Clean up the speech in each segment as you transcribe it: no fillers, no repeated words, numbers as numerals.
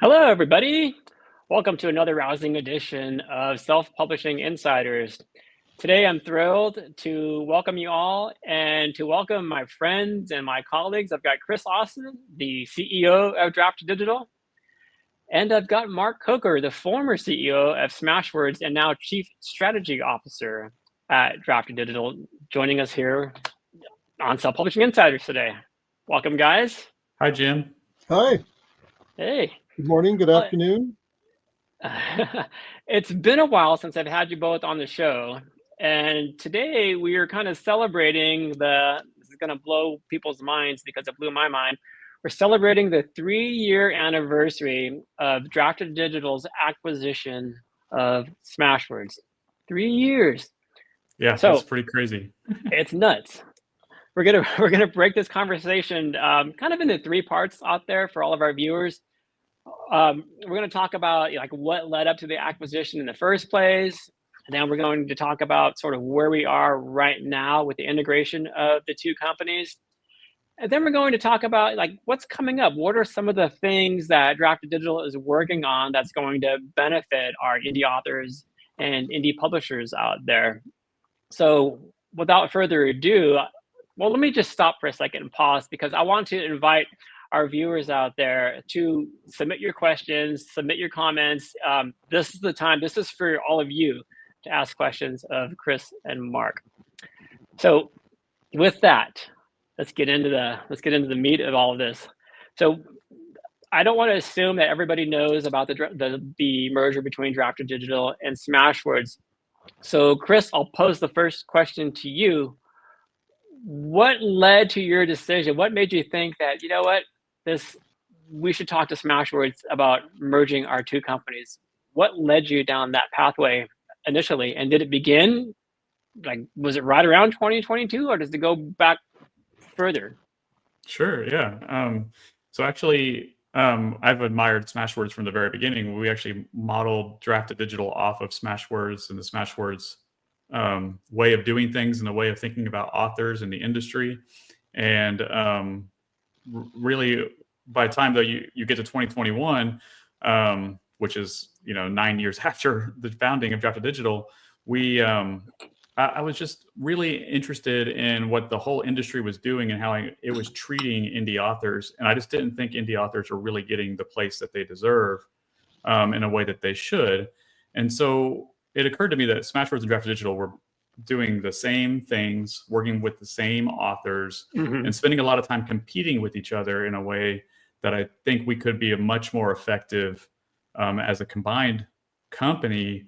Hello, everybody. Welcome to another rousing edition of Self-Publishing Insiders. Today, I'm thrilled to welcome you all and to welcome my friends and my colleagues. I've got Kris, the CEO of Draft2Digital, and I've got Mark Coker, the former CEO of Smashwords and now Chief Strategy Officer at Draft2Digital, joining us here on Self-Publishing Insiders today. Welcome, guys. Hi, Jim. Hi. Hey. Good morning, good afternoon. It's been a while since I've had you both on the show, and today we are kind of celebrating this is going to blow people's minds because it blew my mind. We're celebrating the 3-year anniversary of Draft2Digital's acquisition of Smashwords. 3 years. Yeah, So that's pretty crazy. it's nuts. We're gonna break this conversation kind of into 3 parts out there for all of our viewers. We're going to talk about like what led up to the acquisition in the first place, and then we're going to talk about sort of where we are right now with the integration of the two companies, and then we're going to talk about like what's coming up. What are some of the things that Draft2Digital is working on that's going to benefit our indie authors and indie publishers out there? So without further ado, well, let me just stop for a second and pause because I want to invite our viewers out there to submit your questions, submit your comments. This is the time. This is for all of you to ask questions of Kris and Mark. So with that, let's get into the meat of all of this. So I don't want to assume that everybody knows about the merger between Draft2Digital and Smashwords. So Kris, I'll pose the first question to you. What led to your decision? What made you think that, you know what, we should talk to Smashwords about merging our two companies? What led you down that pathway initially? And did it begin, like, was it right around 2022 or does it go back further? Sure, yeah. So actually, I've admired Smashwords from the very beginning. We actually modeled Draft2Digital off of Smashwords and the Smashwords way of doing things and the way of thinking about authors in the industry. And really, by the time though you get to 2021, which is 9 years after the founding of Draft2Digital, I was just really interested in what the whole industry was doing and how it was treating indie authors, and I just didn't think indie authors were really getting the place that they deserve in a way that they should. And so it occurred to me that Smashwords and Draft2Digital were doing the same things, working with the same authors, and spending a lot of time competing with each other in a way that I think we could be a much more effective as a combined company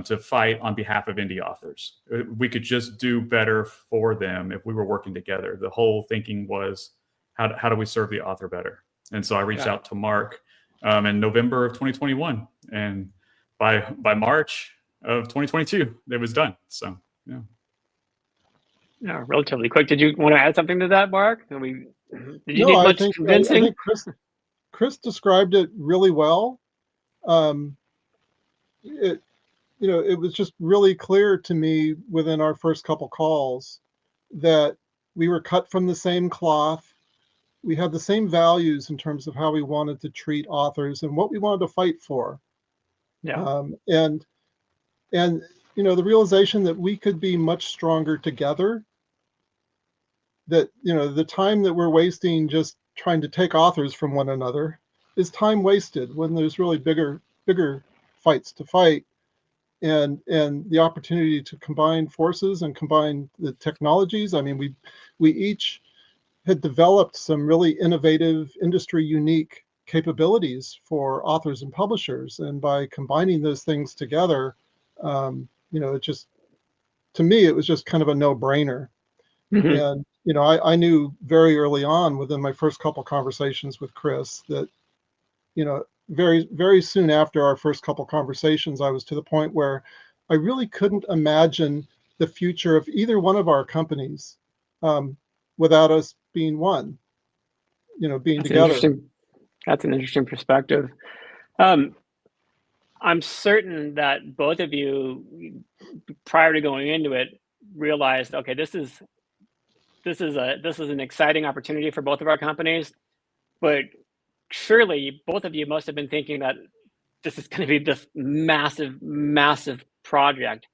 to fight on behalf of indie authors. We could just do better for them if we were working together. The whole thinking was, how do we serve the author better? And so I reached out to Mark in November of 2021, and by March of 2022, it was done. So yeah, relatively quick. Did you want to add something to that, Mark? Did you need much convincing? I think Kris described it really well. It was just really clear to me within our first couple calls that we were cut from the same cloth. We had the same values in terms of how we wanted to treat authors and what we wanted to fight for. Yeah. And the realization that we could be much stronger together, that the time that we're wasting just trying to take authors from one another is time wasted when there's really bigger fights to fight, and the opportunity to combine forces and combine the technologies. I mean, we each had developed some really innovative, industry unique capabilities for authors and publishers, and by combining those things together, it just, to me, it was just kind of a no-brainer. And I knew very early on within my first couple conversations with Kris that very, very soon after our first couple conversations, I was to the point where I really couldn't imagine the future of either one of our companies without us being one, being together. That's an interesting perspective. I'm certain that both of you, prior to going into it, realized, okay, this is an exciting opportunity for both of our companies, but surely both of you must have been thinking that this is going to be this massive, massive project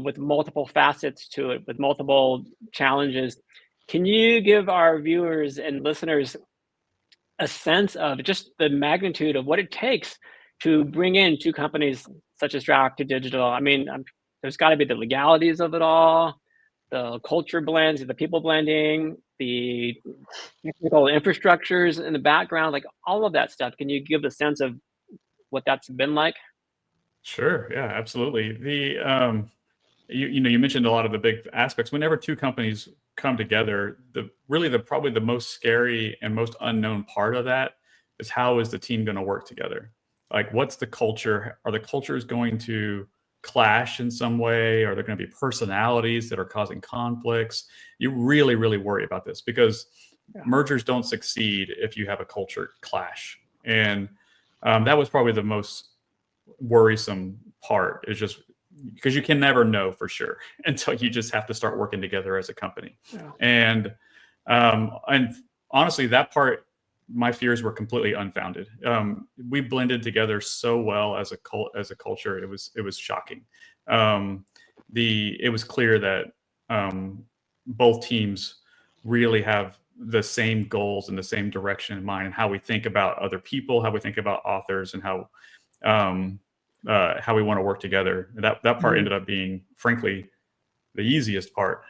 with multiple facets to it, with multiple challenges. Can you give our viewers and listeners a sense of just the magnitude of what it takes to bring in two companies such as Draft2Digital? I mean, there's got to be the legalities of it all, the culture blends, the people blending, the technical infrastructures in the background, like all of that stuff. Can you give a sense of what that's been like? Sure. Yeah, absolutely. You mentioned a lot of the big aspects. Whenever two companies come together, probably the most scary and most unknown part of that is how is the team going to work together? Like, what's the culture? Are the cultures going to clash in some way? Are there going to be personalities that are causing conflicts? You really, really worry about this because mergers don't succeed if you have a culture clash. And that was probably the most worrisome part, is just because you can never know for sure until you just have to start working together as a company. Yeah. And honestly, that part, my fears were completely unfounded. We blended together so well as a culture. It was shocking. It was clear that both teams really have the same goals and the same direction in mind, and how we think about other people, how we think about authors, and how we want to work together. That part ended up being, frankly, the easiest part.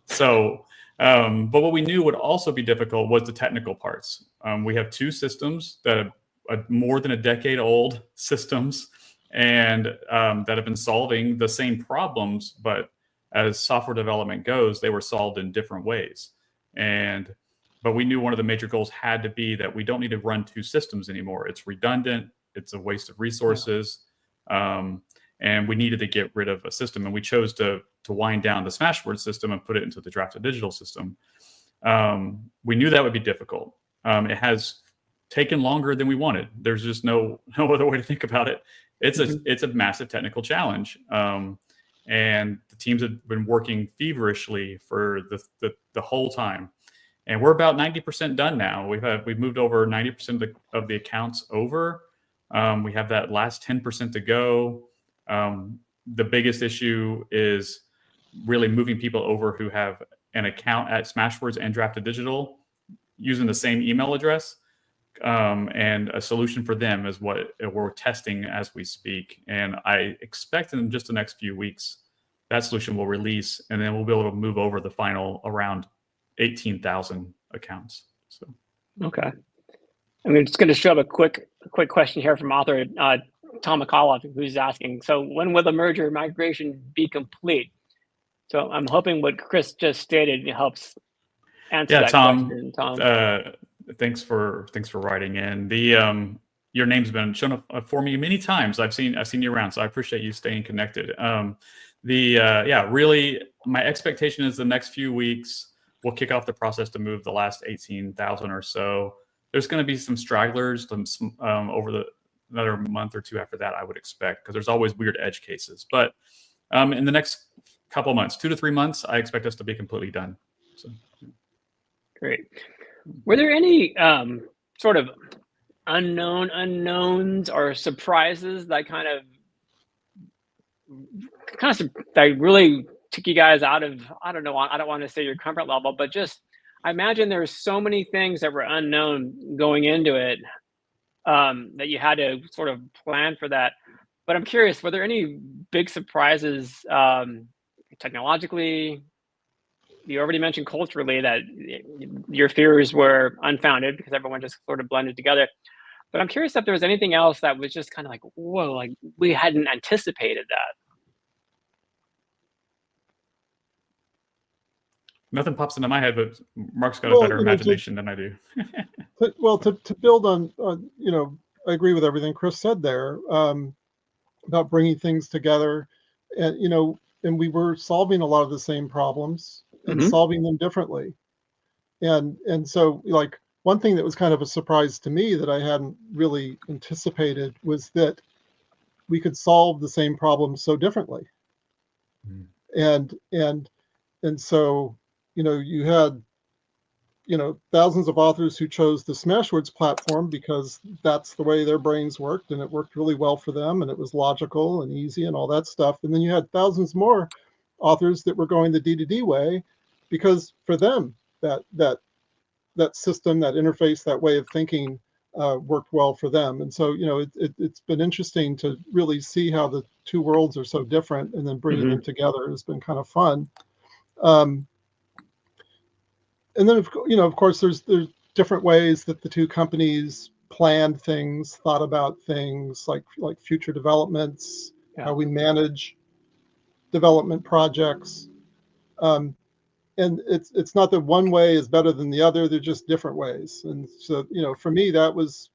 So, but what we knew would also be difficult was the technical parts. We have two systems that are more than a decade old systems, and that have been solving the same problems, but as software development goes, they were solved in different ways. But we knew one of the major goals had to be that we don't need to run two systems anymore. It's redundant. It's a waste of resources. And we needed to get rid of a system. And we chose to wind down the Smashwords system and put it into the Draft2Digital system. We knew that would be difficult. It has taken longer than we wanted. There's just no other way to think about it. It's a massive technical challenge. And the teams have been working feverishly for the whole time. And we're about 90% done now. We've moved over 90% of the accounts over. We have that last 10% to go. The biggest issue is really moving people over who have an account at Smashwords and Draft2Digital using the same email address. And a solution for them is what we're testing as we speak. And I expect in just the next few weeks, that solution will release, and then we'll be able to move over the final around 18,000 accounts. So, okay. I'm just going to show up a quick question here from author Tom McAuliffe, who's asking, so when will the merger migration be complete? So I'm hoping what Kris just stated helps answer that question. Tom, thanks for writing in. Your name's been shown up for me many times. I've seen you around, so I appreciate you staying connected. Really, my expectation is the next few weeks we'll kick off the process to move the last 18,000 or so. There's going to be some stragglers over another month or two after that, I would expect, because there's always weird edge cases. But in the next couple months, 2 to 3 months, I expect us to be completely done. So. Great. Were there any sort of unknowns or surprises that kind of that really took you guys out of, I don't want to say your comfort level, but just, I imagine there were so many things that were unknown going into it that you had to sort of plan for that. But I'm curious, were there any big surprises technologically? You already mentioned culturally that your fears were unfounded because everyone just sort of blended together. But I'm curious if there was anything else that was just kind of like, whoa, like we hadn't anticipated that. Nothing pops into my head, but Mark's got a better imagination than I do. To build on, I agree with everything Kris said there about bringing things together, and and we were solving a lot of the same problems and solving them differently, and so like one thing that was kind of a surprise to me that I hadn't really anticipated was that we could solve the same problems so differently, and so you had thousands of authors who chose the Smashwords platform because that's the way their brains worked, and it worked really well for them, and it was logical and easy and all that stuff. And then you had thousands more authors that were going the D2D way because for them that system, that interface, that way of thinking worked well for them. And so, it's been interesting to really see how the two worlds are so different, and then bringing them together has been kind of fun. And then, of course, there's different ways that the two companies planned things, thought about things like future developments, how we manage development projects. And it's not that one way is better than the other, they're just different ways. And so, for me, that was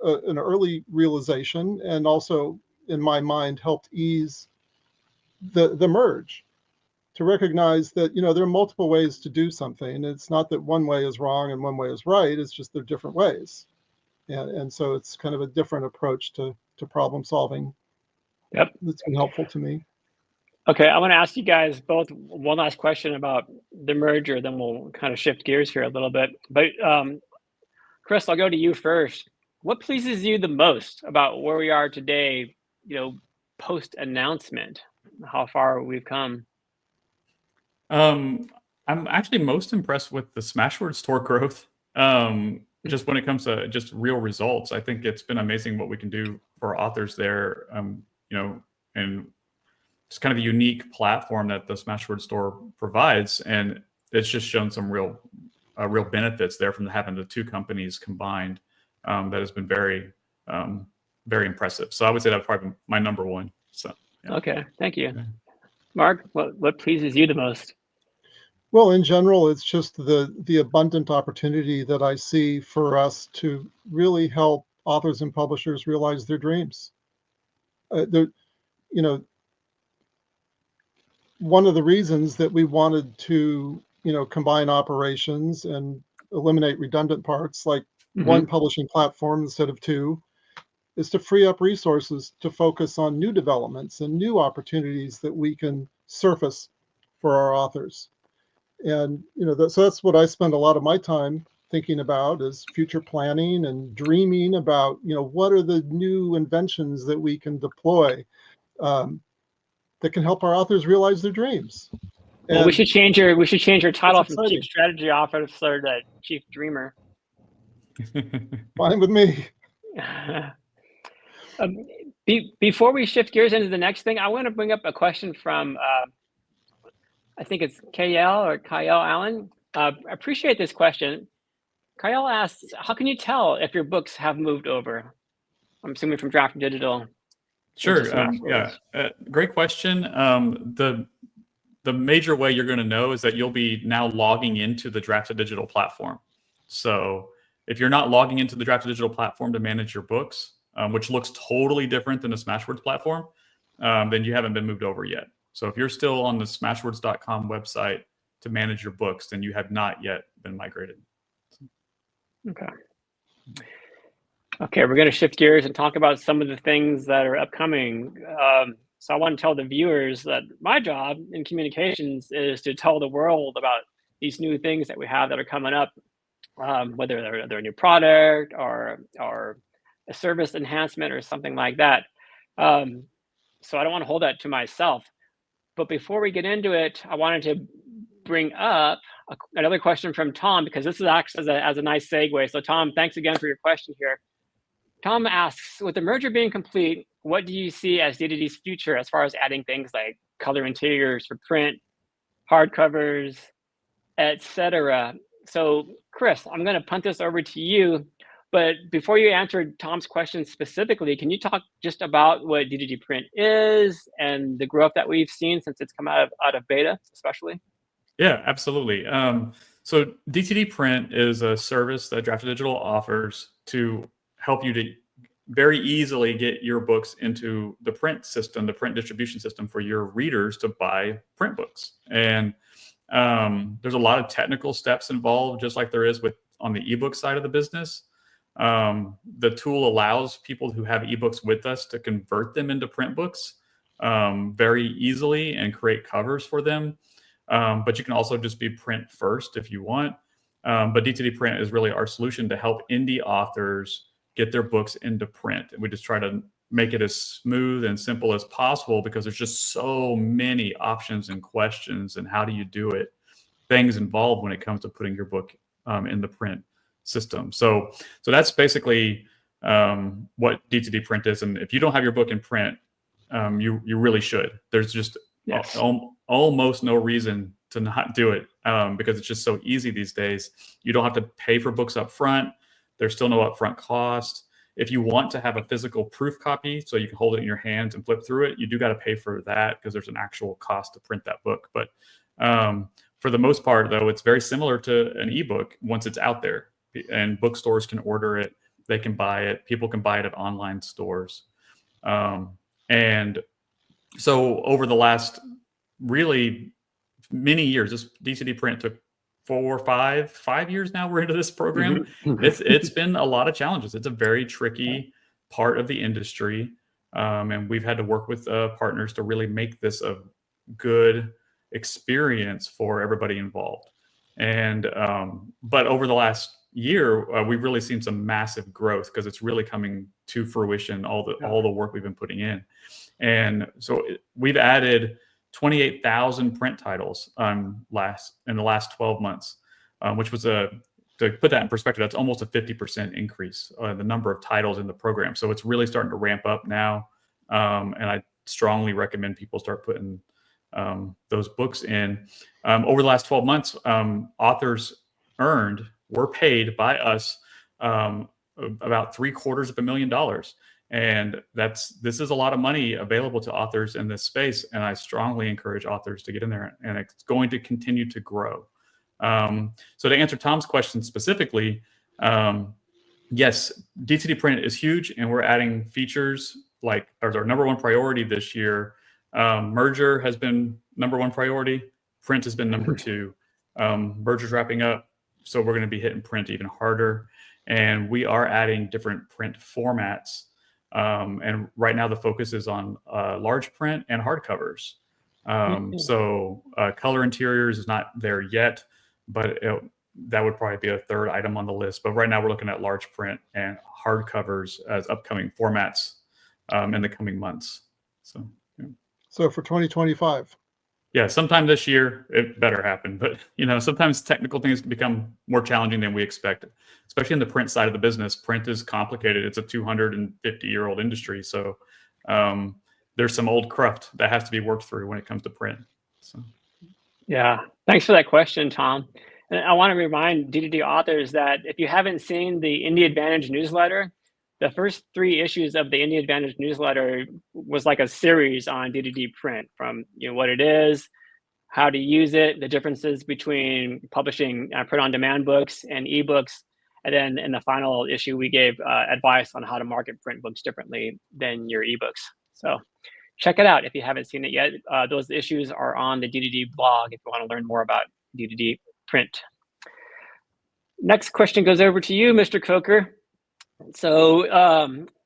an early realization, and also in my mind helped ease the merge, to recognize that, there are multiple ways to do something. It's not that one way is wrong and one way is right, it's just they're different ways. And so it's kind of a different approach to problem solving. Yep. That's been helpful to me. Okay, I want to ask you guys both one last question about the merger, then we'll kind of shift gears here a little bit. But Kris, I'll go to you first. What pleases you the most about where we are today, post-announcement, how far we've come? I'm actually most impressed with the Smashwords store growth. Just when it comes to just real results, I think it's been amazing what we can do for authors there. And it's kind of a unique platform that the Smashwords store provides, and it's just shown some real benefits there from having the two companies combined. That has been very, very impressive. So I would say that's probably my number one. So yeah. Okay, thank you. Mark, what pleases you the most? Well, in general, it's just the abundant opportunity that I see for us to really help authors and publishers realize their dreams. One of the reasons that we wanted to, combine operations and eliminate redundant parts, like one publishing platform instead of two, is to free up resources to focus on new developments and new opportunities that we can surface for our authors. And, so that's what I spend a lot of my time thinking about, is future planning and dreaming about, what are the new inventions that we can deploy that can help our authors realize their dreams. Well, we should change your title from Chief Strategy Officer to Chief Dreamer. Fine with me. Before we shift gears into the next thing, I want to bring up a question from I think it's Kyle Allen. I appreciate this question. Kyle asks, how can you tell if your books have moved over? I'm assuming from Draft2Digital. Sure. Great question. The major way you're going to know is that you'll be now logging into the Draft2Digital platform. So if you're not logging into the Draft2Digital platform to manage your books, which looks totally different than the Smashwords platform, then you haven't been moved over yet. So if you're still on the smashwords.com website to manage your books, then you have not yet been migrated. Okay, we're going to shift gears and talk about some of the things that are upcoming. So I want to tell the viewers that my job in communications is to tell the world about these new things that we have that are coming up, whether they're a new product or a service enhancement or something like that. So I don't want to hold that to myself. But before we get into it, I wanted to bring up another question from Tom, because this is actually as a nice segue. So Tom, thanks again for your question here. Tom asks, with the merger being complete, what do you see as D2D's future as far as adding things like color interiors for print, hardcovers, etc.? So Kris, I'm going to punt this over to you. But before you answer Tom's question specifically, can you talk just about what D2D Print is and the growth that we've seen since it's come out of beta, especially? Yeah, absolutely. So D2D Print is a service that Draft2Digital offers to help you to very easily get your books into the print system, the print distribution system for your readers to buy print books. And there's a lot of technical steps involved, just like there is on the ebook side of the business. The tool allows people who have ebooks with us to convert them into print books very easily and create covers for them. But you can also just be print first if you want. But D2D print is really our solution to help indie authors get their books into print. And we just try to make it as smooth and simple as possible because there's just so many options and questions and how do you do it, things involved when it comes to putting your book in the print system. So that's basically what D2D print is. And if you don't have your book in print, you really should. There's just almost no reason to not do it because it's just so easy these days. You don't have to pay for books up front. There's still no upfront cost. If you want to have a physical proof copy so you can hold it in your hands and flip through it, you do got to pay for that because there's an actual cost to print that book. But for the most part, though, it's very similar to an ebook once it's out there. And bookstores can order it. They can buy it. People can buy it at online stores. And so over the last really many years, this DCD print took 4 or 5 years now we're into this program. It's been a lot of challenges. It's a very tricky part of the industry. And we've had to work with partners to really make this a good experience for everybody involved. And but over the last year, we've really seen some massive growth because it's really coming to fruition, all the work we've been putting in. And so we've added 28,000 print titles in the last 12 months, which was to put that in perspective, that's almost a 50% increase the number of titles in the program. So it's really starting to ramp up now. And I strongly recommend people start putting those books in. Over the last 12 months, authors were paid by us about $750,000. And this is a lot of money available to authors in this space. And I strongly encourage authors to get in there, and it's going to continue to grow. So to answer Tom's question specifically, yes, DTD print is huge, and we're adding features like as our number one priority this year. Merger has been number one priority. Print has been number two. Merger's wrapping up, so we're going to be hitting print even harder. And we are adding different print formats. And right now the focus is on large print and hardcovers. So color interiors is not there yet, but that would probably be a third item on the list. But right now we're looking at large print and hardcovers as upcoming formats in the coming months. So, yeah. So for 2025. Yeah, sometime this year it better happen. But sometimes technical things can become more challenging than we expected, especially in the print side of the business. Print is complicated. It's a 250-year-old industry, so there's some old cruft that has to be worked through when it comes to print. So, yeah, thanks for that question, Tom. And I want to remind DTD authors that if you haven't seen the Indie Advantage newsletter, the first 3 issues of the Indie Advantage newsletter was like a series on DTD print, from what it is, how to use it, the differences between publishing print-on-demand books and ebooks, and then in the final issue we gave advice on how to market print books differently than your ebooks. So check it out if you haven't seen it yet. Those issues are on the DTD blog if you want to learn more about DTD print. Next question goes over to you, Mr. Coker. So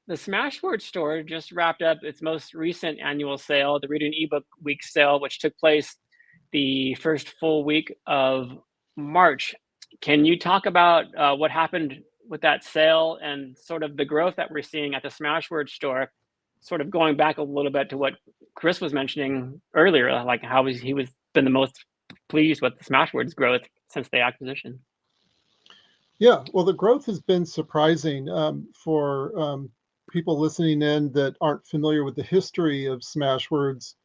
the Smashwords store just wrapped up its most recent annual sale, the Reading Ebook Week sale, which took place the first full week of March. Can you talk about what happened with that sale and sort of the growth that we're seeing at the Smashwords store, sort of going back a little bit to what Kris was mentioning earlier, like how he was been the most pleased with the Smashwords growth since the acquisition? Yeah, well, the growth has been surprising for people listening in that aren't familiar with the history of Smashwords.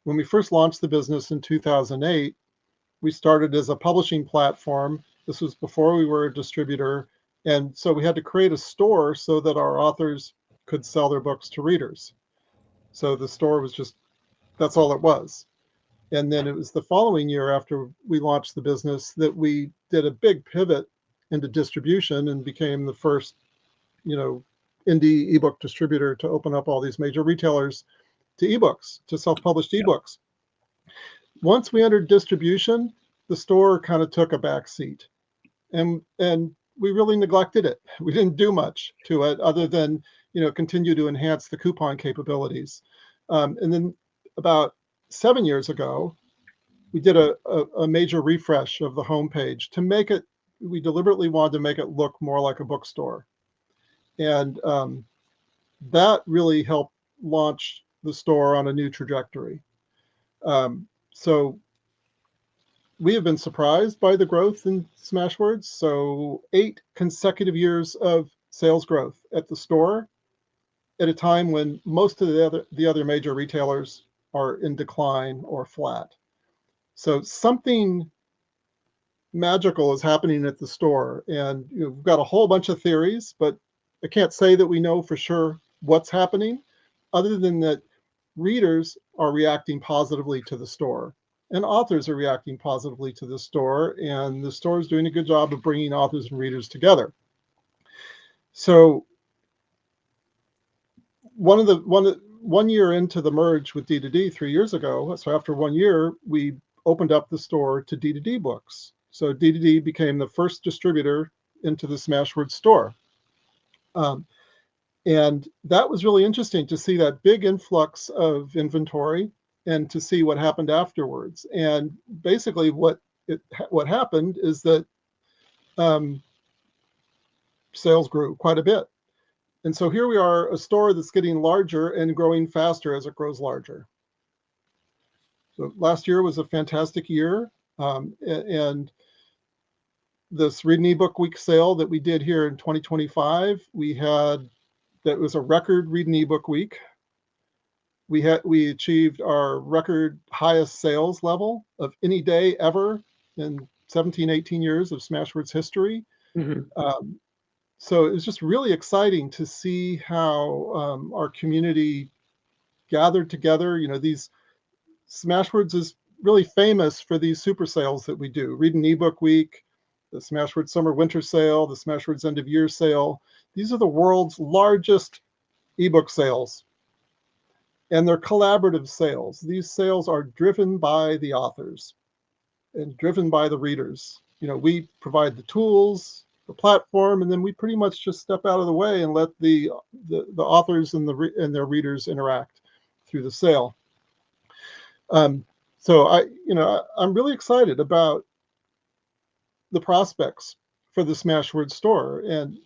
When we first launched the business in 2008, we started as a publishing platform. This was before we were a distributor. And so we had to create a store so that our authors could sell their books to readers. So the store was that's all it was. And then it was the following year after we launched the business that we did a big pivot into distribution and became the first, indie ebook distributor to open up all these major retailers to ebooks, to self-published ebooks. Once we entered distribution, the store kind of took a back seat, and we really neglected it. We didn't do much to it other than, continue to enhance the coupon capabilities. And then about 7 years ago, we did a major refresh of the homepage to make it we deliberately wanted to make it look more like a bookstore. And that really helped launch the store on a new trajectory. So we have been surprised by the growth in Smashwords. So 8 consecutive years of sales growth at the store at a time when most of the other major retailers are in decline or flat. So something magical is happening at the store, and we've got a whole bunch of theories, but I can't say that we know for sure what's happening, other than that readers are reacting positively to the store, and authors are reacting positively to the store, and the store is doing a good job of bringing authors and readers together. So one year into the merge with D2D 3 years ago, so after 1 year, we opened up the store to D2D books. So D2D became the first distributor into the Smashwords store. And that was really interesting to see that big influx of inventory and to see what happened afterwards. And basically what happened is that sales grew quite a bit. And so here we are, a store that's getting larger and growing faster as it grows larger. So last year was a fantastic year. And this Read an eBook Week sale that we did here in 2025, that was a record Read an eBook Week. We achieved our record highest sales level of any day ever in 17, 18 years of Smashwords history. Mm-hmm. So it was just really exciting to see how our community gathered together. These Smashwords is really famous for these super sales that we do. Read an eBook Week, the Smashwords Summer Winter Sale, the Smashwords End of Year Sale. These are the world's largest ebook sales. And they're collaborative sales. These sales are driven by the authors and driven by the readers. We provide the tools, the platform, and then we pretty much just step out of the way and let the authors and their readers interact through the sale. So I'm really excited about the prospects for the Smashwords store. And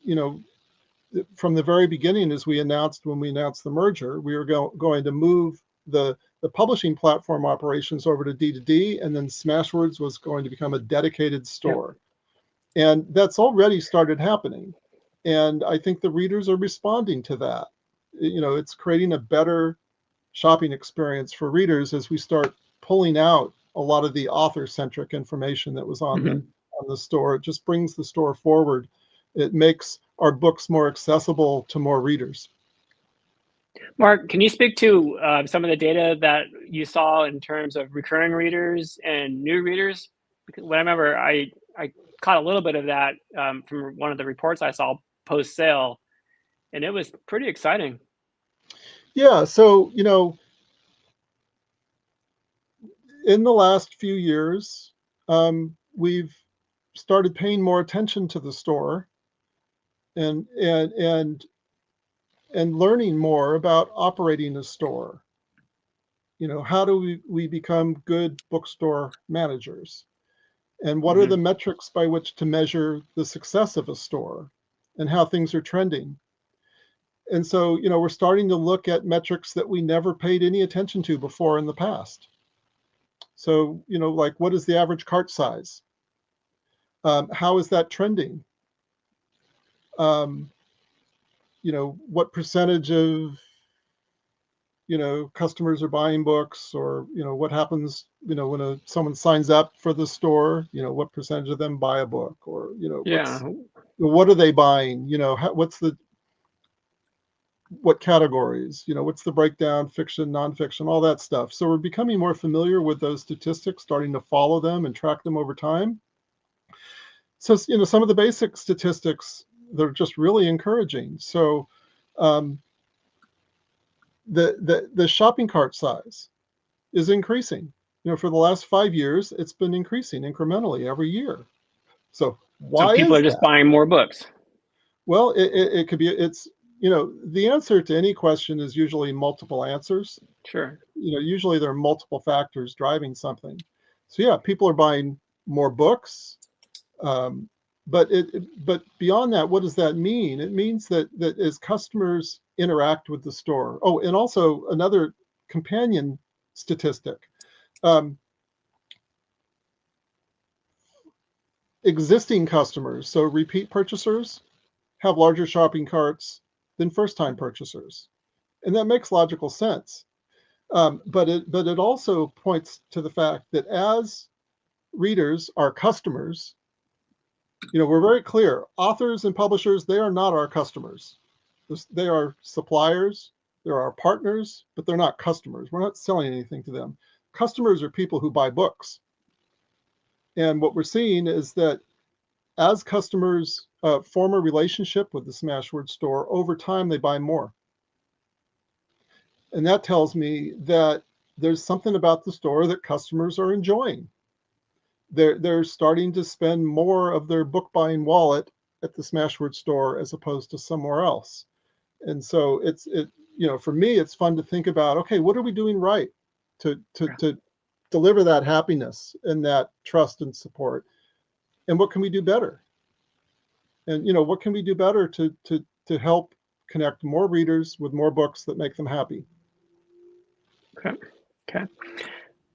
from the very beginning, when we announced the merger, we were going to move the publishing platform operations over to D2D, and then Smashwords was going to become a dedicated store. Yep. And that's already started happening. And I think the readers are responding to that. It's creating a better shopping experience for readers as we start pulling out a lot of the author-centric information that was on the store. It just brings the store forward. It makes our books more accessible to more readers. Mark, can you speak to some of the data that you saw in terms of recurring readers and new readers? Because when I remember, I caught a little bit of that from one of the reports I saw post-sale, and it was pretty exciting. Yeah, so, in the last few years, we've started paying more attention to the store and learning more about operating a store. How do we become good bookstore managers? And what are the metrics by which to measure the success of a store and how things are trending? And so, we're starting to look at metrics that we never paid any attention to before in the past. So, like, what is the average cart size? How is that trending? What percentage of, customers are buying books, or, what happens, when someone signs up for the store, what percentage of them buy a book, or, what are they buying? What categories, what's the breakdown, fiction, nonfiction, all that stuff. So we're becoming more familiar with those statistics, starting to follow them and track them over time. So, some of the basic statistics, they're just really encouraging. So the shopping cart size is increasing. For the last 5 years, it's been increasing incrementally every year. So why so people are just buying more books? Well, it could be, the answer to any question is usually multiple answers. Sure. Usually there are multiple factors driving something. So yeah, people are buying more books. But but beyond that, what does that mean? It means that as customers interact with the store. Oh, and also another companion statistic. Existing customers, so repeat purchasers, have larger shopping carts than first-time purchasers, and that makes logical sense. But it also points to the fact that as readers are customers, we're very clear. Authors and publishers, they are not our customers. They are suppliers, they're our partners, but they're not customers. We're not selling anything to them. Customers are people who buy books. And what we're seeing is that as customers form a relationship with the Smashwords store, over time they buy more. And that tells me that there's something about the store that customers are enjoying. They're starting to spend more of their book buying wallet at the Smashwords store as opposed to somewhere else. And so for me, it's fun to think about, okay, what are we doing right to deliver that happiness and that trust and support? And what can we do better? And what can we do better to help connect more readers with more books that make them happy? Okay.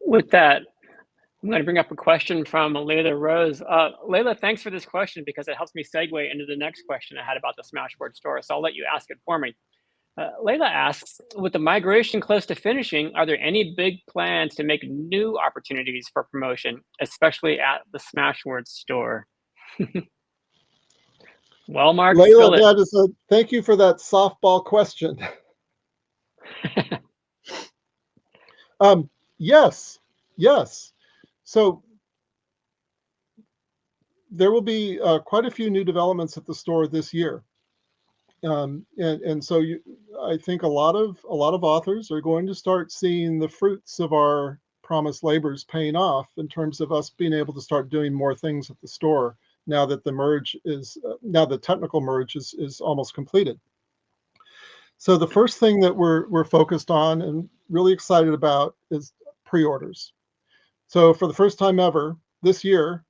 With that, I'm going to bring up a question from Layla Rose. Layla, thanks for this question because it helps me segue into the next question I had about the Smashwords store. So I'll let you ask it for me. Layla asks, with the migration close to finishing, are there any big plans to make new opportunities for promotion, especially at the Smashwords store? Well, Mark, Layla, thank you for that softball question. Yes. So there will be quite a few new developments at the store this year. And so I think a lot of authors are going to start seeing the fruits of our promised labors paying off in terms of us being able to start doing more things at the store now that the technical merge is almost completed. So the first thing that we're focused on and really excited about is pre-orders. So for the first time ever this year,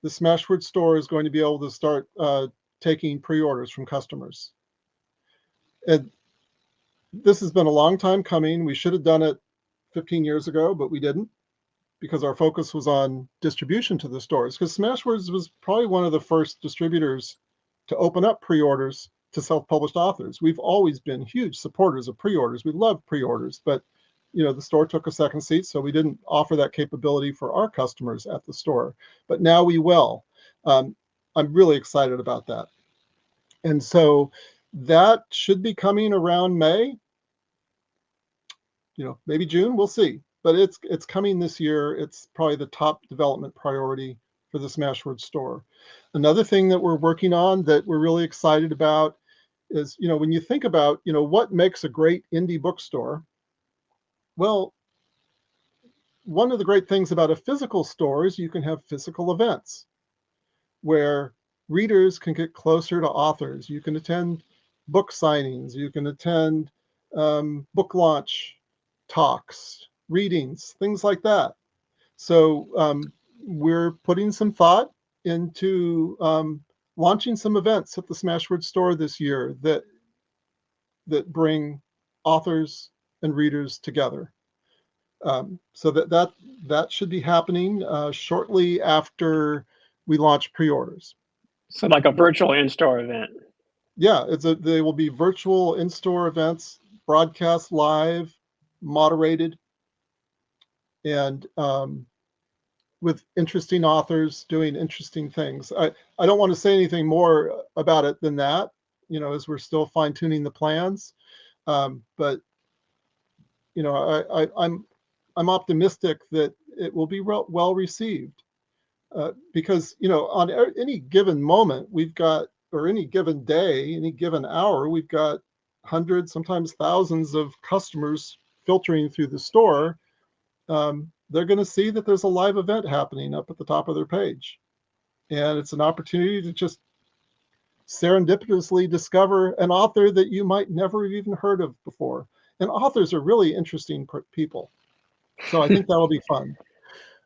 the Smashwords store is going to be able to start taking pre-orders from customers. And this has been a long time coming. We should have done it 15 years ago, but we didn't because our focus was on distribution to the stores. Because Smashwords was probably one of the first distributors to open up pre-orders to self-published authors. We've always been huge supporters of pre-orders. We love pre-orders, but the store took a second seat, so we didn't offer that capability for our customers at the store. But now we will. I'm really excited about that. And so that should be coming around May, maybe June, we'll see. But it's coming this year. It's probably the top development priority for the Smashwords store. Another thing that we're working on that we're really excited about is, when you think about, what makes a great indie bookstore, well, one of the great things about a physical store is you can have physical events where readers can get closer to authors. You can attend book signings, you can attend book launch talks, readings, things like that. So we're putting some thought into launching some events at the Smashwords store this year that bring authors and readers together. So that should be happening shortly after we launch pre-orders. So like a virtual in-store event. Yeah, they will be virtual in-store events, broadcast live, moderated, and with interesting authors doing interesting things. I don't want to say anything more about it than that, as we're still fine-tuning the plans. But I'm optimistic that it will be well received because on any given moment or any given day, any given hour, we've got hundreds, sometimes thousands of customers filtering through the store. They're going to see that there's a live event happening up at the top of their page, and it's an opportunity to just serendipitously discover an author that you might never have even heard of before. And authors are really interesting people. So I think that'll be fun.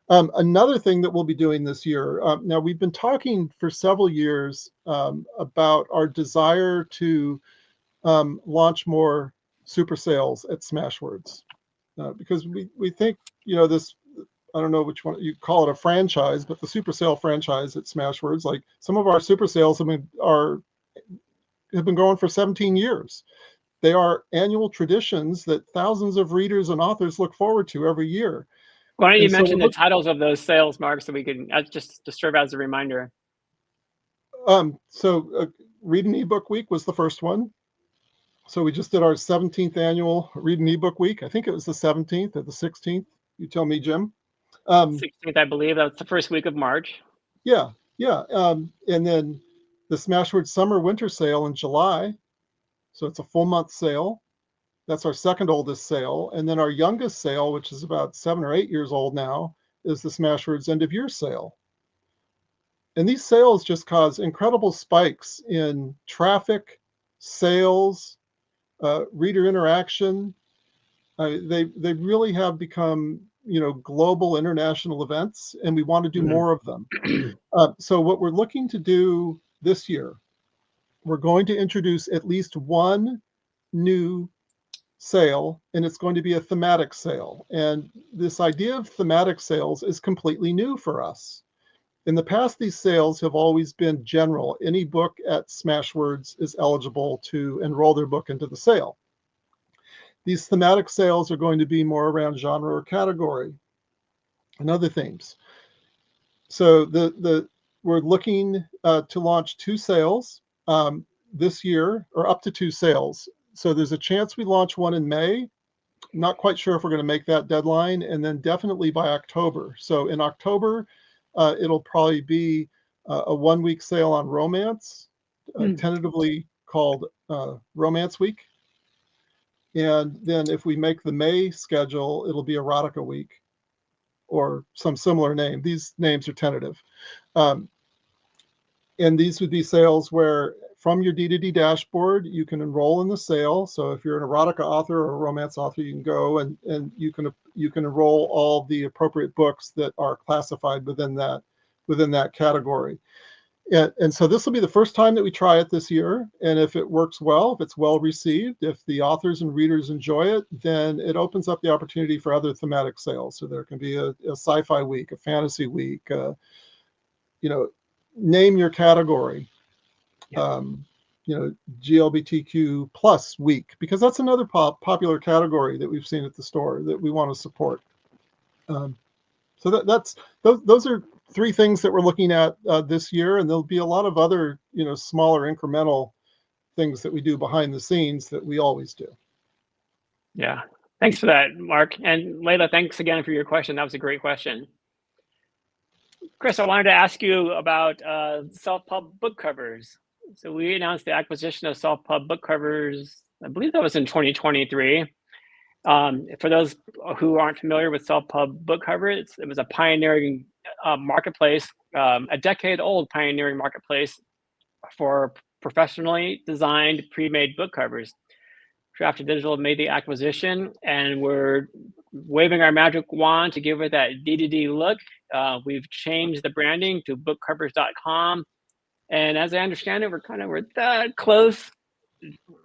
Another thing that we'll be doing this year, now we've been talking for several years about our desire to launch more super sales at Smashwords, because we think, this, I don't know which one you call it, a franchise, but the super sale franchise at Smashwords, like some of our super sales have been going for 17 years. They are annual traditions that thousands of readers and authors look forward to every year. Why don't you And so mention the titles of those sales, Mark, so we can just to serve as a reminder? Read an ebook week was the first one. So we just did our 17th annual Read an ebook week. I think it was the 17th or the 16th. You tell me, Jim. 16th, I believe. That's the first week of March. Yeah. And then the Smashwords Summer Winter Sale in July. So it's a full month sale. That's our second oldest sale. And then our youngest sale, which is about 7 or 8 years old now, is the Smashwords End of Year Sale. And these sales just cause incredible spikes in traffic, sales, reader interaction. They really have become, global international events, and we want to do more of them. So what we're looking to do this year, we're going to introduce at least one new sale, and it's going to be a thematic sale. And this idea of thematic sales is completely new for us. In the past, these sales have always been general. Any book at Smashwords is eligible to enroll their book into the sale. These thematic sales are going to be more around genre or category and other themes. So we're looking to launch 2 sales this year, or up to 2 sales. So there's a chance we launch one in May. Not quite sure if we're going to make that deadline, and then definitely by October. So in October, it'll probably be a 1-week sale on romance, tentatively called Romance Week. And then if we make the May schedule, it'll be Erotica Week or some similar name. These names are tentative. And these would be sales where from your D2D dashboard, you can enroll in the sale. So if you're an erotica author or a romance author, you can go and you can enroll all the appropriate books that are classified within that category. And so this will be the first time that we try it this year. And if it works well, if it's well received, if the authors and readers enjoy it, then it opens up the opportunity for other thematic sales. So there can be a sci-fi week, a fantasy week, name your category, GLBTQ plus week, because that's another popular category that we've seen at the store that we want to support. So those are 3 things that we're looking at this year, and there'll be a lot of other, smaller incremental things that we do behind the scenes that we always do. Yeah, thanks for that, Mark. And Layla, thanks again for your question. That was a great question. Kris, I wanted to ask you about self-pub book covers. So we announced the acquisition of self-pub book covers, I believe that was in 2023. For those who aren't familiar with self-pub book covers, it was a pioneering marketplace, a decade-old pioneering marketplace for professionally designed pre-made book covers. Draft2Digital made the acquisition, and we're waving our magic wand to give it that D2D look. We've changed the branding to bookcovers.com, and as I understand it, we're that close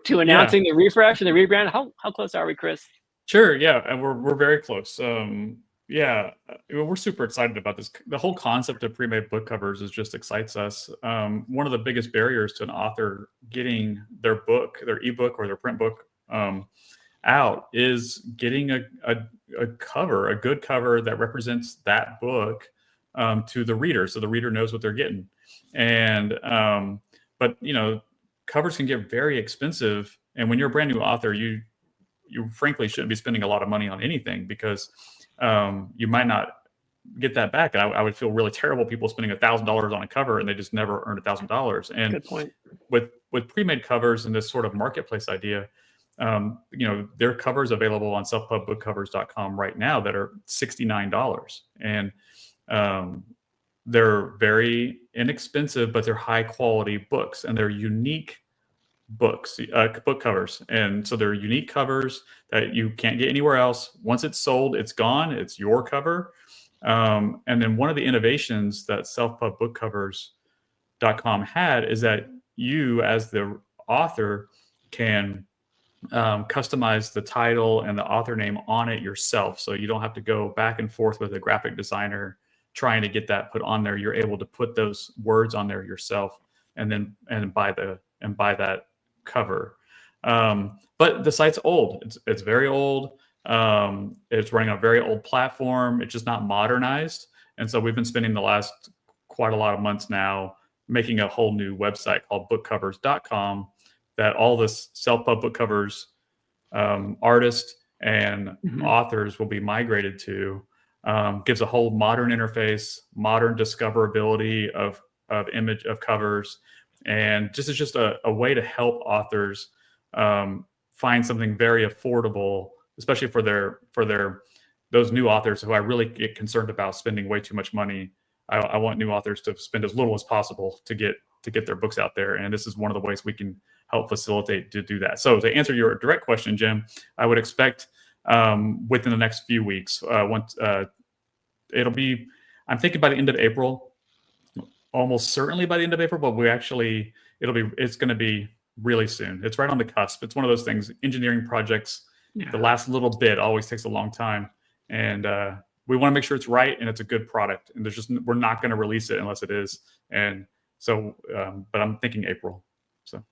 to announcing the refresh and the rebrand. How close are we, Kris? Sure, yeah, and we're very close. We're super excited about this. The whole concept of pre-made book covers just excites us. One of the biggest barriers to an author getting their book, their ebook or their print book out is getting a cover, a good cover that represents that book to the reader, so the reader knows what they're getting. And but covers can get very expensive, and when you're a brand new author, you frankly shouldn't be spending a lot of money on anything, because you might not get that back. And I would feel really terrible people spending $1,000 on a cover and they just never earned $1,000. And good point. With pre-made covers and this sort of marketplace idea, there are covers available on selfpubbookcovers.com right now that are $69, and they're very inexpensive, but they're high quality books, and they're unique books, book covers. And so they're unique covers that you can't get anywhere else. Once it's sold, it's gone. It's your cover. And then one of the innovations that selfpubbookcovers.com had is that you, as the author, can customize the title and the author name on it yourself. So you don't have to go back and forth with a graphic designer trying to get that put on there. You're able to put those words on there yourself and buy that cover. But the site's old. It's very old. It's running on a very old platform. It's just not modernized. And so we've been spending the last quite a lot of months now making a whole new website called bookcovers.com that all this self-pub book covers artists and authors will be migrated to. Gives a whole modern interface, modern discoverability of covers, and is just a way to help authors find something very affordable, especially for those new authors who I really get concerned about spending way too much money. I want new authors to spend as little as possible to get their books out there, and this is one of the ways we can help facilitate to do that. So to answer your direct question, Jim, I would expect within the next few weeks, it'll be, I'm thinking by the end of April, almost certainly by the end of April, but it's going to be really soon. It's right on the cusp. It's one of those things, engineering projects, the last little bit always takes a long time. And we want to make sure it's right and it's a good product. And we're not going to release it unless it is. And so, but I'm thinking April. So.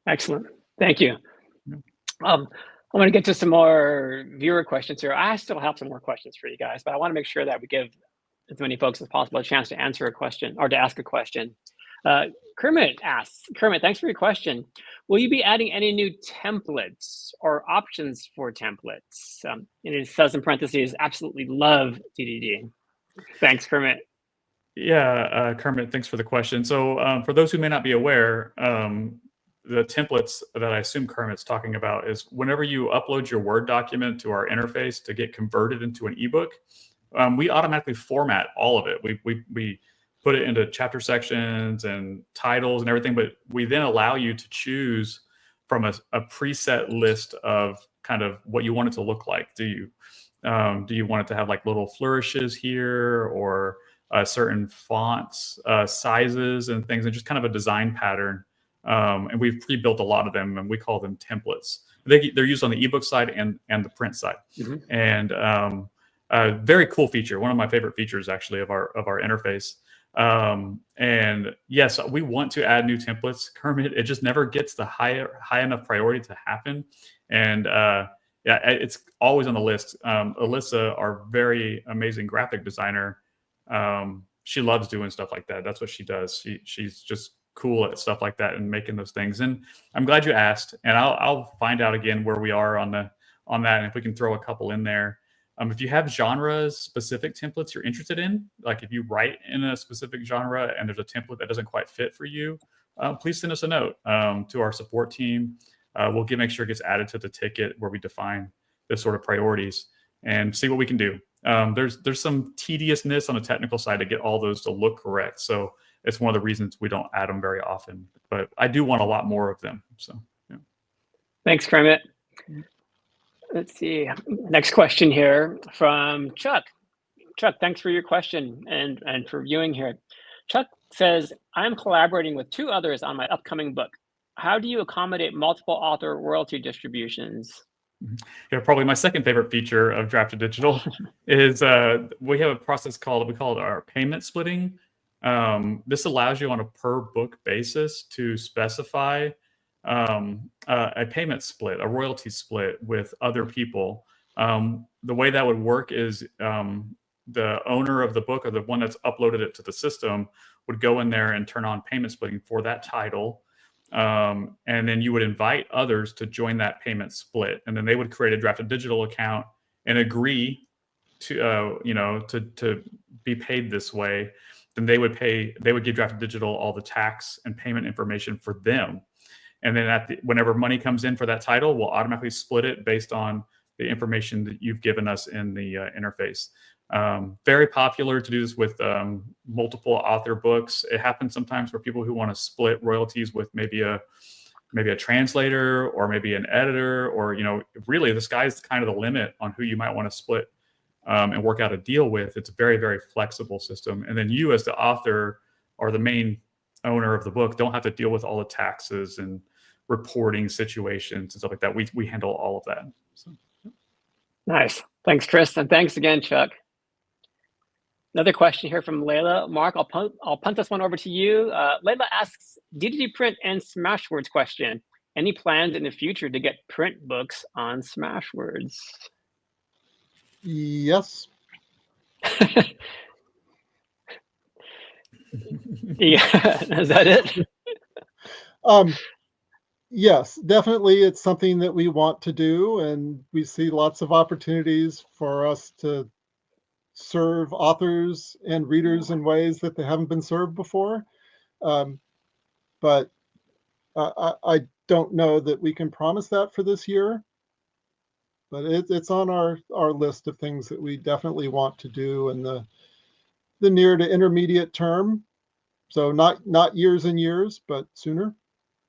Excellent. Thank you. I'm going to get to some more viewer questions here. I still have some more questions for you guys, but I want to make sure that we give as many folks as possible a chance to answer a question or to ask a question. Kermit asks, thanks for your question. Will you be adding any new templates or options for templates? And it says in parentheses, absolutely love DDD. Thanks, Kermit. Yeah, Kermit, thanks for the question. So for those who may not be aware, the templates that I assume Kermit's talking about is whenever you upload your Word document to our interface to get converted into an ebook, we automatically format all of it. We put it into chapter sections and titles and everything, but we then allow you to choose from a preset list of kind of what you want it to look like. Do you want it to have like little flourishes here, or certain fonts, sizes and things, and just kind of a design pattern? And we've pre-built a lot of them, and we call them templates. They're used on the ebook side and the print side. And a very cool feature, one of my favorite features actually of our interface. And yes, we want to add new templates, Kermit. It just never gets the high enough priority to happen. And yeah, it's always on the list. Alyssa, our very amazing graphic designer, she loves doing stuff like that. That's what she does. She's just cool at stuff like that and making those things. And I'm glad you asked, and I'll find out again where we are on that, and if we can throw a couple in there. If you have genre-specific templates you're interested in, like if you write in a specific genre and there's a template that doesn't quite fit for you, please send us a note to our support team. We'll make sure it gets added to the ticket where we define the sort of priorities and see what we can do. There's some tediousness on the technical side to get all those to look correct. So it's one of the reasons we don't add them very often, but I do want a lot more of them. So, yeah. Thanks, Kermit. Let's see. Next question here from Chuck. Chuck, thanks for your question and for viewing here. Chuck says, I'm collaborating with 2 others on my upcoming book. How do you accommodate multiple author royalty distributions? Yeah, probably my second favorite feature of Draft2Digital is we have a process we call it our payment splitting. This allows you on a per book basis to specify a payment split, a royalty split with other people. The way that would work is the owner of the book, or the one that's uploaded it to the system, would go in there and turn on payment splitting for that title. And then you would invite others to join that payment split. And then they would create a Draft2Digital account and agree to, to be paid this way. Then they would give Draft2Digital all the tax and payment information for them. And then whenever money comes in for that title, we'll automatically split it based on the information that you've given us in the interface. Very popular to do this with multiple author books. It happens sometimes for people who want to split royalties with maybe a translator or maybe an editor, or really the sky's kind of the limit on who you might want to split and work out a deal with. It's a very, very flexible system. And then you as the author or the main owner of the book don't have to deal with all the taxes and reporting situations and stuff like that. We handle all of that. So. Nice. Thanks, Kris. And thanks again, Chuck. Another question here from Layla. Mark, I'll punt this one over to you. Layla asks, D2D print and Smashwords question. Any plans in the future to get print books on Smashwords? Yes. Yeah, is that it? Yes, definitely. It's something that we want to do, and we see lots of opportunities for us to serve authors and readers in ways that they haven't been served before. But I don't know that we can promise that for this year, but it's on our list of things that we definitely want to do in the near to intermediate term. So not years and years, but sooner.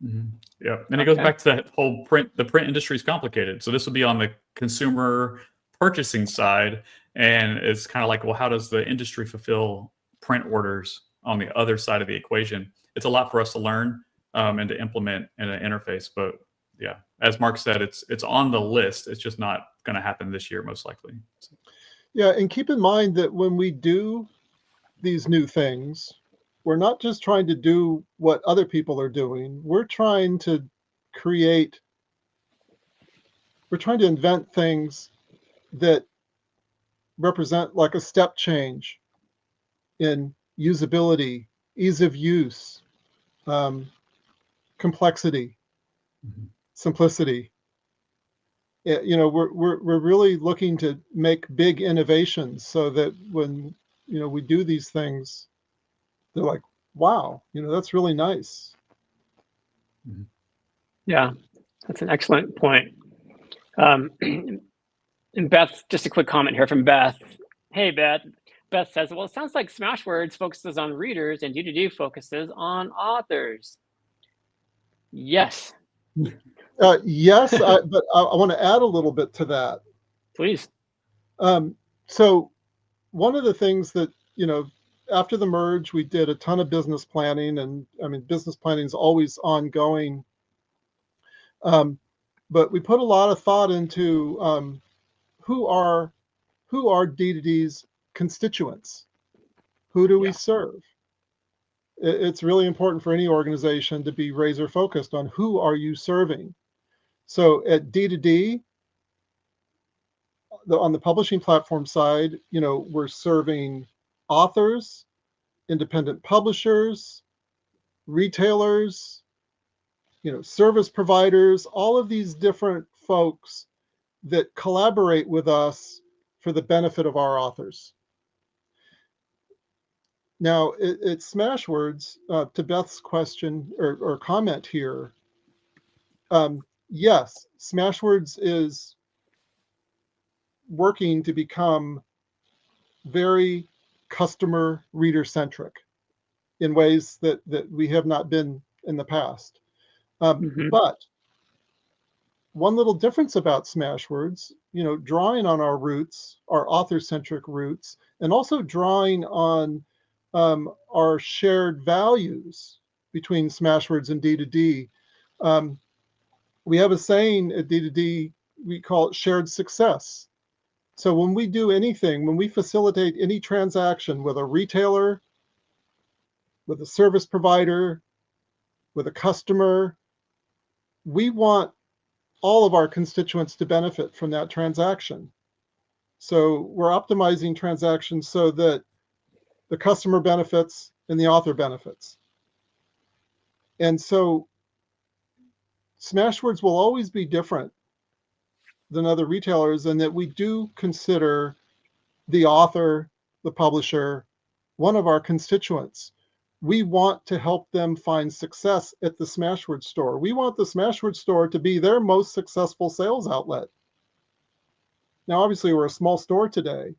Mm-hmm. Yeah, and it goes back to that whole the print industry is complicated. So this will be on the consumer purchasing side, and it's kind of like, well, how does the industry fulfill print orders on the other side of the equation? It's a lot for us to learn and to implement in an interface. But yeah, as Mark said, it's on the list. It's just not going to happen this year, most likely. So. Yeah, and keep in mind that when we do these new things, we're not just trying to do what other people are doing. We're trying to invent things that represent like a step change in usability, ease of use, complexity, simplicity. We're really looking to make big innovations so that when we do these things, they're like, wow, that's really nice. Yeah, that's an excellent point. And Beth, just a quick comment here from Beth. Hey, Beth. Beth says, well, it sounds like Smashwords focuses on readers and D2D focuses on authors. Yes. Yes, but I want to add a little bit to that. Please. So one of the things that, after the merge, we did a ton of business planning, and I mean, business planning is always ongoing. But we put a lot of thought into who are D2D's constituents? Who do we serve? It's really important for any organization to be razor focused on who are you serving. So at D2D, on the publishing platform side, we're serving authors, independent publishers, retailers, service providers, all of these different folks that collaborate with us for the benefit of our authors. Now, at Smashwords, to Beth's question or comment here, yes, Smashwords is working to become very customer reader centric in ways that we have not been in the past. But one little difference about Smashwords, drawing on our roots, our author-centric roots, and also drawing on our shared values between Smashwords and D2D. We have a saying at D2D, we call it shared success. So when we do anything, when we facilitate any transaction with a retailer, with a service provider, with a customer, we want all of our constituents to benefit from that transaction. So we're optimizing transactions so that the customer benefits and the author benefits. And so Smashwords will always be different than other retailers in that we do consider the author, the publisher, one of our constituents. We want to help them find success at the Smashwords store. We want the Smashwords store to be their most successful sales outlet. Now, obviously, we're a small store today,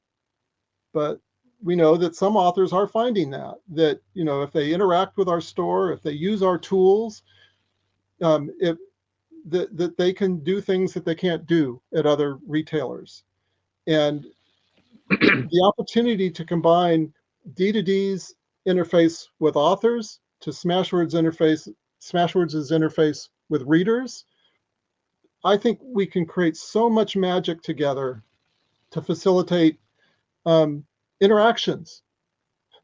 but we know that some authors are finding that if they interact with our store, if they use our tools, that they can do things that they can't do at other retailers. And the opportunity to combine D2D's interface with authors to Smashwords' interface with readers, I think we can create so much magic together to facilitate interactions,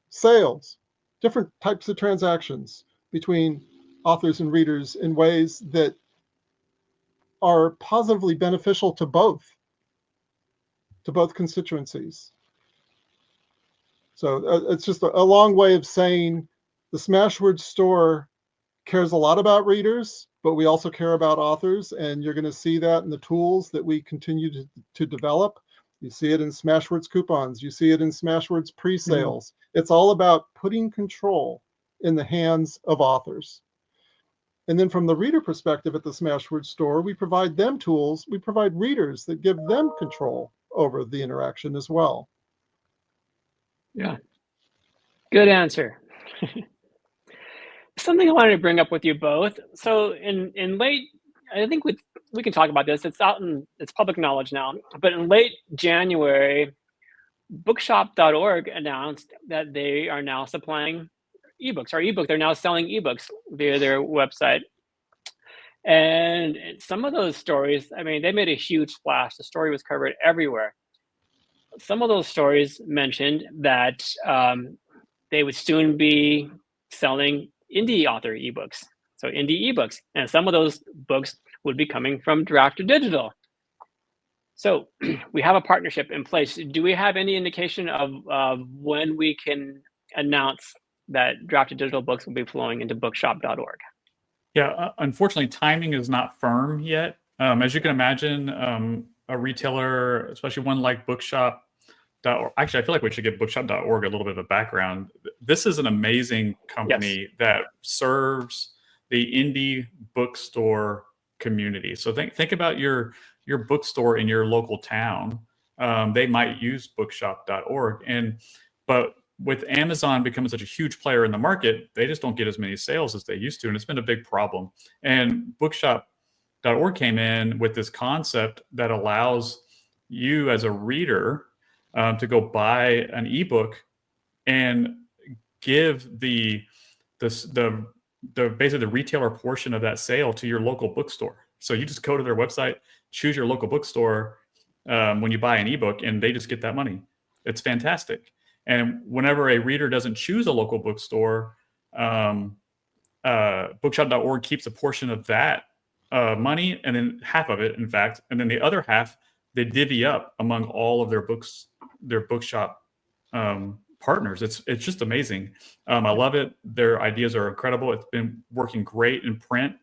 sales, different types of transactions between authors and readers in ways that are positively beneficial to both constituencies. So it's just a long way of saying the Smashwords store cares a lot about readers, but we also care about authors, and you're going to see that in the tools that we continue to develop. You see it in Smashwords coupons. You see it in Smashwords pre-sales. It's all about putting control in the hands of authors. And then from the reader perspective at the Smashwords store, we provide them tools. We provide readers that give them control over the interaction as well. Yeah, good answer. Something I wanted to bring up with you both. So in late, I think we can talk about this. It's public knowledge now. But in late January, bookshop.org announced that they are now supplying ebooks. They're now selling ebooks via their website. And some of those stories, I mean, they made a huge splash. The story was covered everywhere. Some of those stories mentioned that they would soon be selling indie author ebooks, so indie ebooks, and some of those books would be coming from Draft2Digital. So we have a partnership in place. Do we have any indication of when we can announce that Draft2Digital books will be flowing into bookshop.org? Yeah, unfortunately, timing is not firm yet. As you can imagine, a retailer, especially one like bookshop.org, actually, I feel like we should give bookshop.org a little bit of a background. This is an amazing company that serves the indie bookstore community. So think about your bookstore in your local town. They might use bookshop.org, but with Amazon becoming such a huge player in the market, they just don't get as many sales as they used to, and it's been a big problem. And bookshop.org came in with this concept that allows you as a reader to go buy an ebook and give basically the retailer portion of that sale to your local bookstore. So you just go to their website, choose your local bookstore when you buy an ebook, and they just get that money. It's fantastic. And whenever a reader doesn't choose a local bookstore, bookshop.org keeps a portion of that money, and then half of it, in fact, and then the other half they divvy up among all of their bookshop partners. It's just amazing. I love it. Their ideas are incredible. It's been working great in print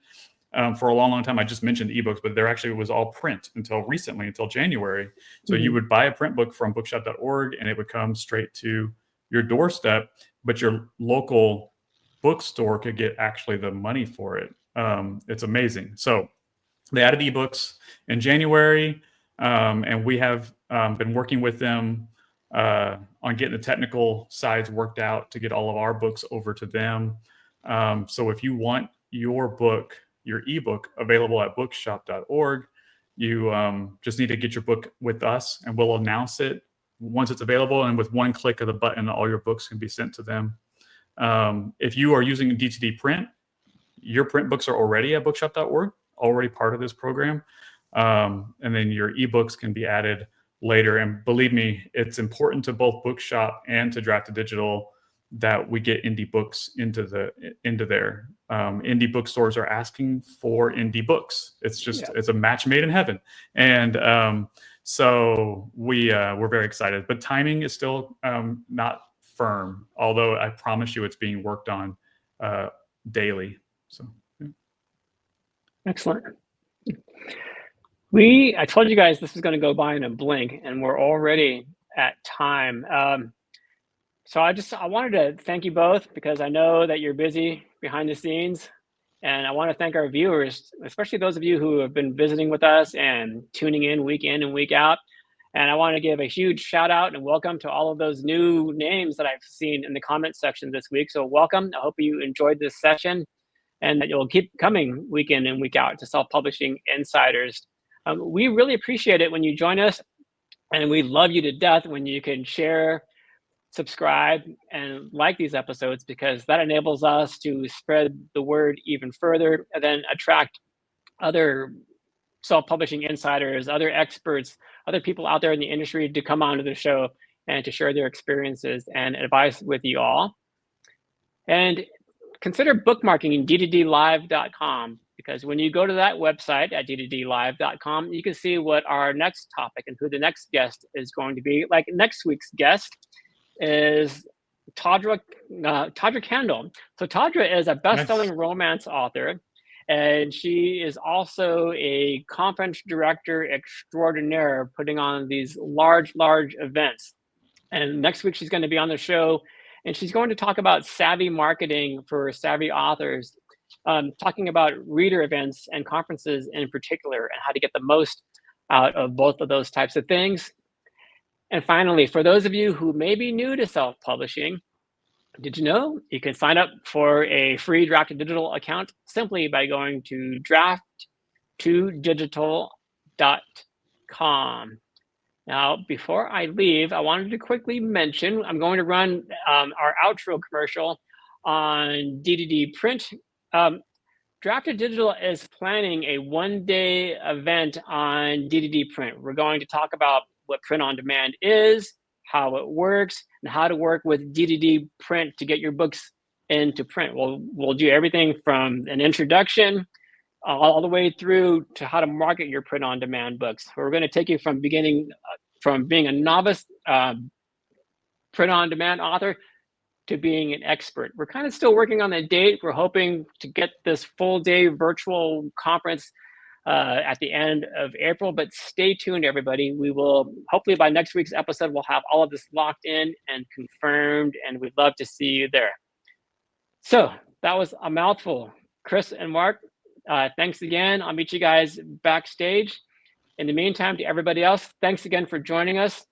for a long time. I just mentioned ebooks, but there actually was all print until recently, until January. So you would buy a print book from bookshop.org and it would come straight to your doorstep, but your local bookstore could get actually the money for it. It's amazing. So they added ebooks in January, and we have been working with them on getting the technical sides worked out to get all of our books over to them. So if you want your ebook available at bookshop.org, you just need to get your book with us, and we'll announce it once it's available. And with one click of the button, all your books can be sent to them. If you are using D2D print, your print books are already at bookshop.org, already part of this program. And then your ebooks can be added later. And believe me, it's important to both Bookshop and to Draft2Digital that we get indie books into there. Indie bookstores are asking for indie books. It's it's a match made in heaven. And so we're very excited, but timing is still not firm, although I promise you it's being worked on daily. So excellent. I told you guys this was going to go by in a blink, and we're already at time. So I wanted to thank you both, because I know that you're busy behind the scenes, and I want to thank our viewers, especially those of you who have been visiting with us and tuning in and week out. And I want to give a huge shout out and welcome to all of those new names that I've seen in the comment section this week. So welcome. I hope you enjoyed this session and that you'll keep coming week in and week out to Self-Publishing Insiders. We really appreciate it when you join us And we love you to death when you can share, subscribe, and like these episodes, because that enables us to spread the word even further and then attract other self-publishing insiders, other experts, other people out there in the industry to come onto the show and to share their experiences and advice with you all. And consider bookmarking dddlive.com, because when you go to that website at dddlive.com, you can see what our next topic and who the next guest is going to be. Like next week's guest is Tadra Kendall. So Tadra is a best-selling romance author, and she is also a conference director extraordinaire, putting on these large events. And next week she's going to be on the show, and she's going to talk about savvy marketing for savvy authors, talking about reader events and conferences in particular, and how to get the most out of both of those types of things. And finally, for those of you who may be new to self-publishing, did you know you can sign up for a free Draft2Digital account simply by going to Draft2Digital.com. Now, before I leave, I wanted to quickly mention, I'm going to run our outro commercial on DDD Print. Draft2Digital is planning a one-day event on DDD Print. We're going to talk about what print on demand is, how it works, and how to work with DDD Print to get your books into print. We'll do everything from an introduction all the way through to how to market your print on demand books. We're going to take you from being a novice print on demand author to being an expert. We're kind of still working on the date. We're hoping to get this full day virtual conference at the end of April, but stay tuned, everybody. We will, hopefully by next week's episode, we'll have all of this locked in and confirmed, and we'd love to see you there. So that was a mouthful. Kris and Mark, thanks again. I'll meet you guys backstage. In the meantime, to everybody else, thanks again for joining us.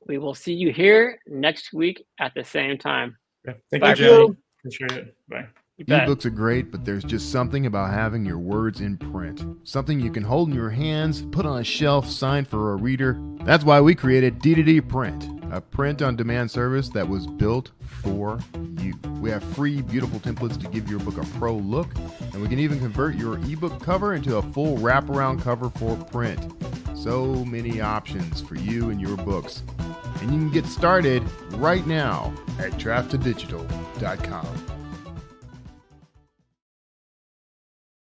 We will see you here next week at the same time. Yeah. Thank Bye, you, Jenny. Appreciate it. Bye. Ebooks are great, but there's just something about having your words in print. Something you can hold in your hands, put on a shelf, sign for a reader. That's why we created DDD Print, a print-on-demand service that was built for you. We have free, beautiful templates to give your book a pro look, and we can even convert your ebook cover into a full wraparound cover for print. So many options for you and your books. And you can get started right now at Draft2Digital.com.